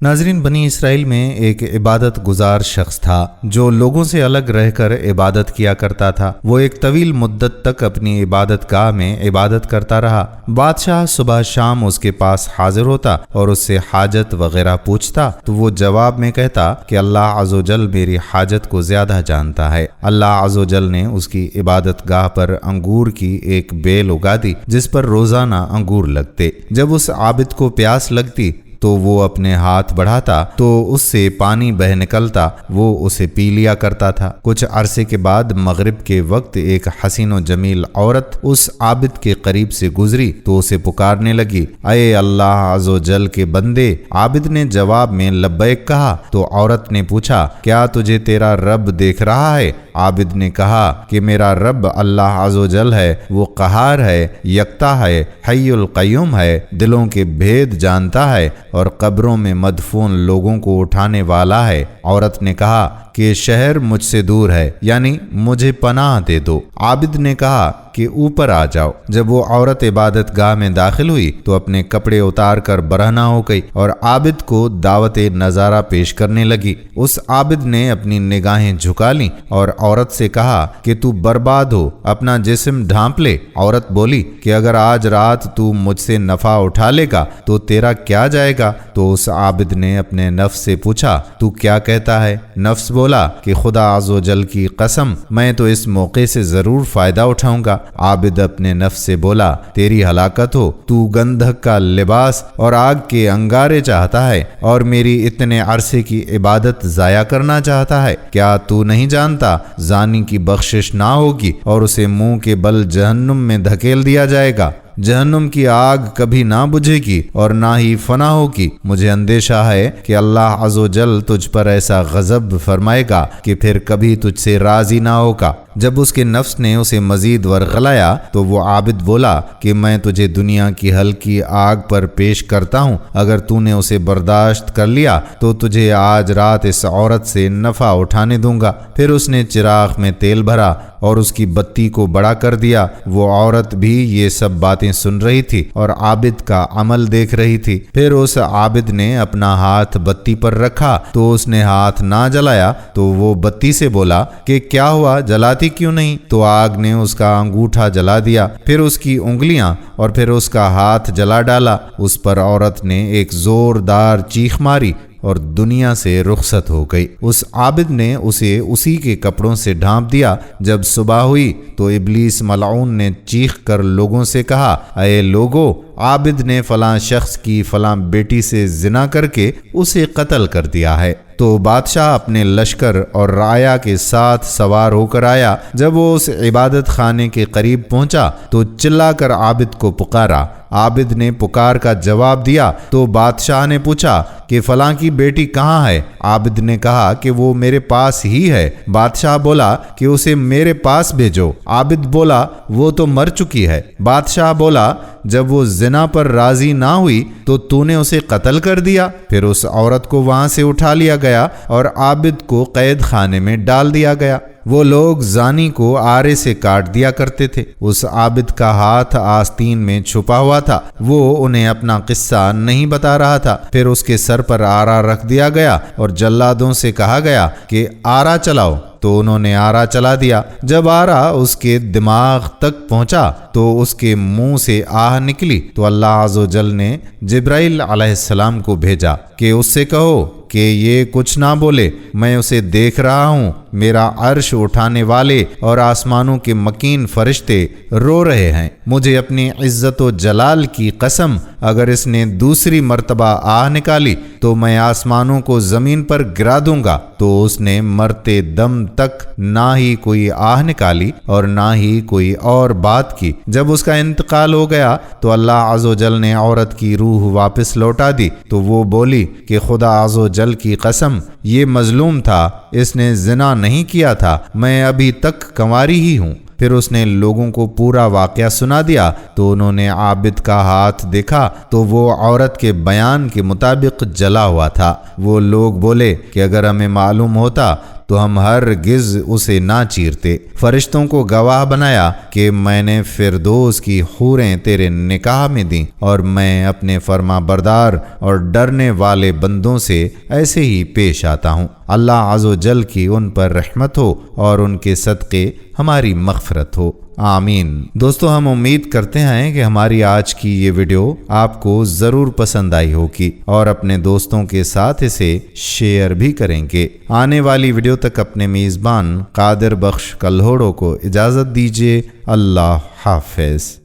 ناظرین، بنی اسرائیل میں ایک عبادت گزار شخص تھا جو لوگوں سے الگ رہ کر عبادت کیا کرتا تھا۔ وہ ایک طویل مدت تک اپنی عبادت گاہ میں عبادت کرتا رہا۔ بادشاہ صبح شام اس کے پاس حاضر ہوتا اور اس سے حاجت وغیرہ پوچھتا تو وہ جواب میں کہتا کہ اللہ عز و جل میری حاجت کو زیادہ جانتا ہے۔ اللہ عز و جل نے اس کی عبادت گاہ پر انگور کی ایک بیل اگا دی جس پر روزانہ انگور لگتے۔ جب اس عابد کو پیاس لگتی تو وہ اپنے ہاتھ بڑھاتا تو اس سے پانی بہہ نکلتا، وہ اسے پی لیا کرتا تھا۔ کچھ عرصے کے بعد مغرب کے وقت ایک حسین و جمیل عورت اس عابد کے قریب سے گزری تو اسے پکارنے لگی، اے اللہ عز و جل کے بندے۔ عابد نے جواب میں لبیک کہا تو عورت نے پوچھا، کیا تجھے تیرا رب دیکھ رہا ہے؟ عابد نے کہا کہ میرا رب اللہ عز و جل ہے، وہ قہار ہے، یکتا ہے، حی القیوم ہے، دلوں کے بھید جانتا ہے اور قبروں میں مدفون لوگوں کو اٹھانے والا ہے۔ عورت نے کہا کہ شہر مجھ سے دور ہے، یعنی مجھے پناہ دے دو۔ عابد نے کہا کہ اوپر آ جاؤ۔ جب وہ عورت عبادت گاہ میں داخل ہوئی تو اپنے کپڑے اتار کر برہنہ ہو گئی اور عابد کو دعوت نظارہ پیش کرنے لگی۔ اس عابد نے اپنی نگاہیں جھکا لیں اور عورت سے کہا کہ تو برباد ہو، اپنا جسم ڈھانپ لے۔ عورت بولی کہ اگر آج رات تو مجھ سے نفع اٹھا لے گا تو تیرا کیا جائے گا؟ تو اس عابد نے اپنے نفس سے پوچھا، تو کیا کہتا ہے؟ نفس بولا کہ خدا عز و جل کی قسم، میں تو اس موقع سے ضرور فائدہ اٹھاؤں گا۔ عابد اپنے نفس سے بولا، تیری ہلاکت ہو، تو گندھک کا لباس اور آگ کے انگارے چاہتا ہے اور میری اتنے عرصے کی عبادت ضائع کرنا چاہتا ہے۔ کیا تو نہیں جانتا زانی کی بخشش نہ ہوگی اور اسے منہ کے بل جہنم میں دھکیل دیا جائے گا؟ جہنم کی آگ کبھی نہ بجھے گی اور نہ ہی فنا ہوگی۔ مجھے اندیشہ ہے کہ اللہ عز و جل تجھ پر ایسا غضب فرمائے گا کہ پھر کبھی تجھ سے راضی نہ ہوگا۔ جب اس کے نفس نے اسے مزید ورغلایا تو وہ عابد بولا کہ میں تجھے دنیا کی ہلکی آگ پر پیش کرتا ہوں، اگر تو نے اسے برداشت کر لیا تو تجھے آج رات اس عورت سے نفع اٹھانے دوں گا۔ پھر اس نے چراغ میں تیل بھرا اور اس کی بتی کو بڑا کر دیا۔ وہ عورت بھی یہ سب باتیں سن رہی تھی اور عابد کا عمل دیکھ رہی تھی۔ پھر اس عابد نے اپنا ہاتھ بتی پر رکھا تو اس نے ہاتھ نہ جلایا تو وہ بتی سے بولا کہ کیا ہوا، جلاتی کیوں نہیں؟ تو آگ نے اس کا انگوٹھا جلا دیا، پھر اس کی انگلیاں اور پھر اس کا ہاتھ جلا ڈالا۔ اس پر عورت نے ایک زوردار چیخ ماری اور دنیا سے رخصت ہو گئی۔ اس عابد نے اسے اسی کے کپڑوں سے ڈھانپ دیا۔ جب صبح ہوئی تو ابلیس ملعون نے چیخ کر لوگوں سے کہا، اے لوگو، عابد نے فلاں شخص کی فلاں بیٹی سے زنا کر کے اسے قتل کر دیا ہے۔ تو بادشاہ اپنے لشکر اور رعایا کے ساتھ سوار ہو کر آیا۔ جب وہ اس عبادت خانے کے قریب پہنچا تو چلا کر عابد کو پکارا۔ عابد نے پکار کا جواب دیا تو بادشاہ نے پوچھا کہ فلاں کی بیٹی کہاں ہے؟ عابد نے کہا کہ وہ میرے پاس ہی ہے۔ بادشاہ بولا کہ اسے میرے پاس بھیجو۔ عابد بولا وہ تو مر چکی ہے۔ بادشاہ بولا جب وہ زنا پر راضی نہ ہوئی تو نے اسے قتل کر دیا۔ پھر اس عورت کو وہاں سے اٹھا لیا گیا اور عابد کو قید خانے میں ڈال دیا گیا۔ وہ لوگ زانی کو آرے سے کاٹ دیا کرتے تھے۔ اس عابد کا ہاتھ آستین میں چھپا ہوا تھا، وہ انہیں اپنا قصہ نہیں بتا رہا تھا۔ پھر اس کے سر پر آرا رکھ دیا گیا اور جلادوں سے کہا گیا کہ آرا چلاؤ، تو انہوں نے آرا چلا دیا۔ جب آرا اس کے دماغ تک پہنچا تو اس کے منہ سے آہ نکلی تو اللہ عز و جل نے جبرائیل علیہ السلام کو بھیجا کہ اس سے کہو کہ یہ کچھ نہ بولے، میں اسے دیکھ رہا ہوں۔ میرا عرش اٹھانے والے اور آسمانوں کے مکین فرشتے رو رہے ہیں۔ مجھے اپنی عزت و جلال کی قسم، اگر اس نے دوسری مرتبہ آہ نکالی تو میں آسمانوں کو زمین پر گرا دوں گا۔ تو اس نے مرتے دم تک نہ ہی کوئی آہ نکالی اور نہ ہی کوئی اور بات کی۔ جب اس کا انتقال ہو گیا تو اللہ عز و جل نے عورت کی روح واپس لوٹا دی تو وہ بولی کہ خدا عز و جل کی قسم، یہ مظلوم تھا، اس نے زنا نہیں کیا تھا، میں ابھی تک کنواری ہی ہوں۔ پھر اس نے لوگوں کو پورا واقعہ سنا دیا تو انہوں نے عابد کا ہاتھ دیکھا تو وہ عورت کے بیان کے مطابق جلا ہوا تھا۔ وہ لوگ بولے کہ اگر ہمیں معلوم ہوتا تو ہم ہرگز اسے نہ چیرتے۔ فرشتوں کو گواہ بنایا کہ میں نے فردوس کی حوریں تیرے نکاح میں دیں، اور میں اپنے فرما بردار اور ڈرنے والے بندوں سے ایسے ہی پیش آتا ہوں۔ اللہ عز و جل کی ان پر رحمت ہو اور ان کے صدقے ہماری مغفرت ہو، آمین۔ دوستو، ہم امید کرتے ہیں کہ ہماری آج کی یہ ویڈیو آپ کو ضرور پسند آئی ہوگی اور اپنے دوستوں کے ساتھ اسے شیئر بھی کریں گے۔ آنے والی ویڈیو تک اپنے میزبان قادر بخش کلہوڑو کو اجازت دیجیے۔ اللہ حافظ۔